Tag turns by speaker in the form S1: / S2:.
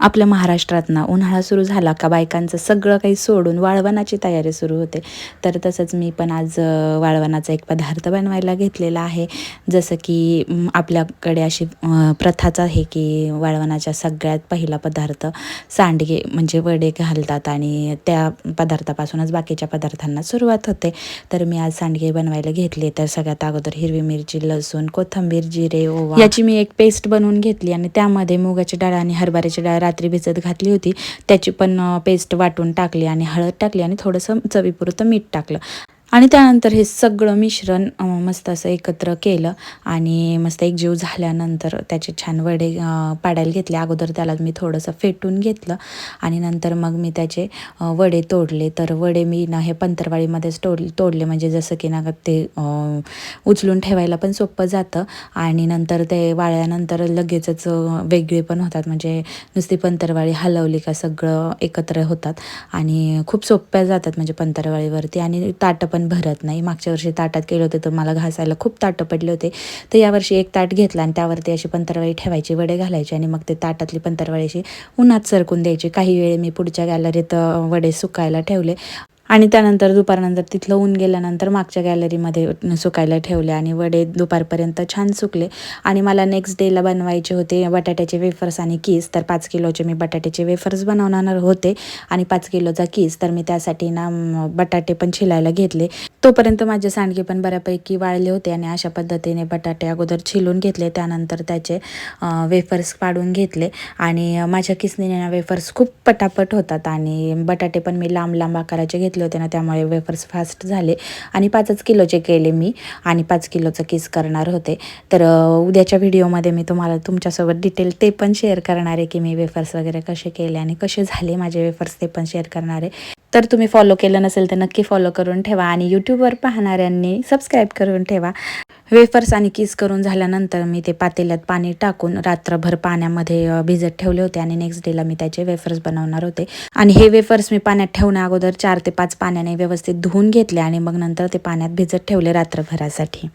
S1: आपल्या महाराष्ट्रात ना उन्हाळा सुरू झाला का बायकांचं सगळं काही सोडून वाळवणाची तयारी सुरू होते. तर तसंच मी पण आज वाळवणाचा एक पदार्थ बनवायला घेतलेला आहे. जसं की आपल्याकडे अशी प्रथाच आहे की वाळवणाच्या सगळ्यात पहिला पदार्थ सांडगे म्हणजे वडे घालतात आणि त्या पदार्थापासूनच बाकीच्या पदार्थांना सुरुवात होते. तर मी आज सांडगे बनवायला घेतले. तर सगळ्यात अगोदर हिरवी मिरची, लसूण, कोथिंबीर, जिरे, ओवा याची मी एक पेस्ट बनवून घेतली आणि त्यामध्ये मुगाची डाळ आणि हरभऱ्याची डाळ रात्री भिजत घातली होती. त्याची पण पेस्ट वाटून टाकली आणि हळद टाकली आणि थोडंसं चवीपुरतं मीठ टाकलं आणि त्यानंतर हे सगळं मिश्रण मस्त असं एकत्र केलं आणि मस्त एकजीव झाल्यानंतर त्याचे छान वडे पाडायला घेतले. अगोदर त्याला मी थोडंसं फेटून घेतलं आणि नंतर मग मी त्याचे वडे तोडले. तर वडे मी ना हे पंतरवाळीमध्येच तोडले म्हणजे जसं की ना ते उचलून ठेवायला पण सोपं जातं आणि नंतर ते वाळल्यानंतर लगेचच वेगळे पण होतात. म्हणजे नुसती पंतरवाळी हलवली का सगळं एकत्र होतात आणि खूप सोप्या जातात म्हणजे पंतरवाळीवरती आणि ताटं पण भरत नाही. मागच्या वर्षी ताटात केले होते तर मला घासायला खूप ताटं पडले होते. तर यावर्षी एक ताट घेतला आणि त्यावरती अशी पंतरवाळी ठेवायची, वडे घालायचे आणि मग ते ताटातली पंतरवाळी अशी उन्हात सरकून द्यायची. काही वेळ मी पुढच्या गॅलरीत वडे सुकायला ठेवले आणि त्यानंतर दुपारनंतर तिथलं ऊन गेल्यानंतर मागच्या गॅलरीमध्ये सुकायला ठेवले आणि वडे दुपारपर्यंत छान सुकले. आणि मला नेक्स्ट डेला बनवायचे होते बटाट्याचे वेफर्स आणि कीस. तर 5 किलोचे मी बटाट्याचे वेफर्स बनवणार होते आणि 5 किलोचा कीस. तर मी त्यासाठी ना बटाटे पण छिलायला घेतले. तोपर्यंत माझे सांडगे पण बऱ्यापैकी वाळले होते आणि अशा पद्धतीने बटाटे अगोदर छिलून घेतले. त्यानंतर त्याचे वेफर्स पाडून घेतले आणि माझ्या किसनीने वेफर्स खूप पटापट होतात आणि बटाटे पण मी लांब लांब आकाराचे घेतले होते ना, त्यामुळे वेफर्स फास्ट झाले आणि 5 किलोचे केले मी आणि 5 किलोचं किस करणार होते. तर उद्याच्या व्हिडिओमध्ये मी तुम्हाला तुमच्यासोबत डिटेल ते पण शेअर करणार आहे की मी वेफर्स वगैरे कसे केले आणि कसे झाले माझे वेफर्स ते पण शेअर करणार आहे. तर तुम्ही फॉलो केलं नसेल तर नक्की फॉलो करून ठेवा आणि यूट्यूबवर पाहणाऱ्यांनी सबस्क्राईब करून ठेवा. वेफर्स आणि किस करून झाल्यानंतर मी ते पातेल्यात पाणी टाकून रात्रभर पाण्यामध्ये भिजत ठेवले होते आणि नेक्स्ट डेला मी त्याचे वेफर्स बनवणार होते. आणि हे वेफर्स मी पाण्यात ठेवण्या अगोदर 4 ते 5 पाण्याने व्यवस्थित धुवून घेतले आणि मग नंतर ते पाण्यात भिजत ठेवले रात्रभरासाठी.